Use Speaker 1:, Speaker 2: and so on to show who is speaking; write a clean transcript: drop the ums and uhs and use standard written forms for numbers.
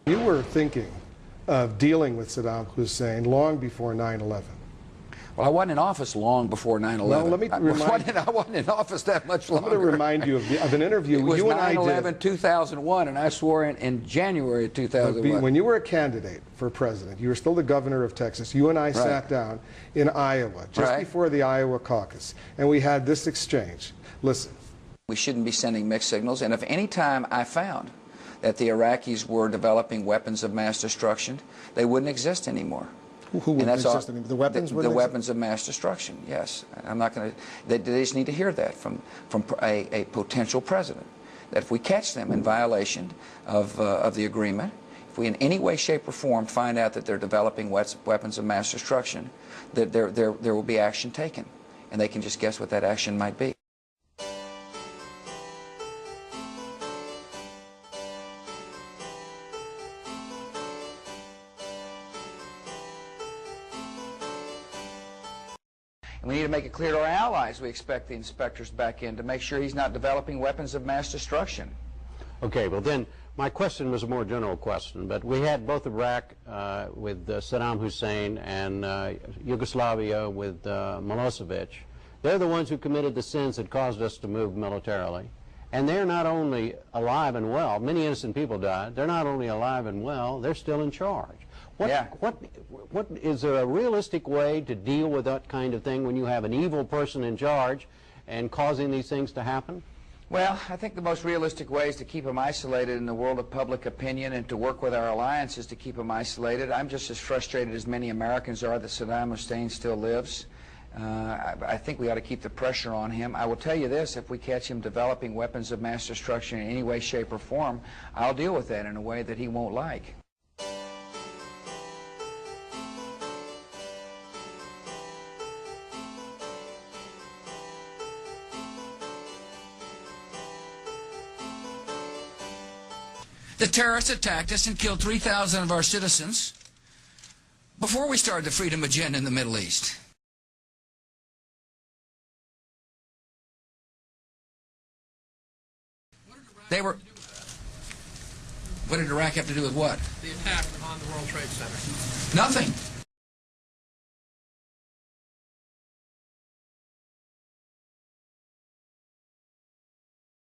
Speaker 1: You were thinking of dealing with Saddam Hussein long before 9/11.
Speaker 2: Well, I wasn't in office long before 9/11.
Speaker 1: Well, let me remind
Speaker 2: I wasn't in office that much longer.
Speaker 1: I'm going to remind you of an interview you and I did.
Speaker 2: It was 9/11, 2001, and I swore in January of 2001.
Speaker 1: When you were a candidate for president, you were still the governor of Texas, you and I sat down in Iowa, just before the Iowa caucus, and we had this exchange. Listen.
Speaker 2: We shouldn't be sending mixed signals, and if any time I found that the Iraqis were developing weapons of mass destruction, they wouldn't exist anymore.
Speaker 1: Who wouldn't exist anymore? The weapons
Speaker 2: the weapons of mass destruction, yes. I'm not going to... They just need to hear that from a potential president, that if we catch them in violation of the agreement, if we in any way, shape, or form find out that they're developing weapons of mass destruction, that there will be action taken, and they can just guess what that action might be. And we need to make it clear to our allies we expect the inspectors back in to make sure he's not developing weapons of mass destruction.
Speaker 3: Okay, well then, my question was a more general question, but we had both Iraq with Saddam Hussein and Yugoslavia with Milosevic. They're the ones who committed the sins that caused us to move militarily. And they're not only alive and well, many innocent people died, they're not only alive and well, they're still in charge. What is there a realistic way to deal with that kind of thing when you have an evil person in charge and causing these things to happen?
Speaker 2: Well, I think the most realistic way is to keep them isolated in the world of public opinion and to work with our alliances to keep them isolated. I'm just as frustrated as many Americans are that Saddam Hussein still lives. I think we ought to keep the pressure on him. I will tell you this, if we catch him developing weapons of mass destruction in any way, shape, or form, I'll deal with that in a way that he won't like. The terrorists attacked us and killed 3,000 of our citizens before we started the freedom agenda in the Middle East. They were... What did Iraq have to do with what?
Speaker 4: The attack on the World Trade Center.
Speaker 2: Nothing.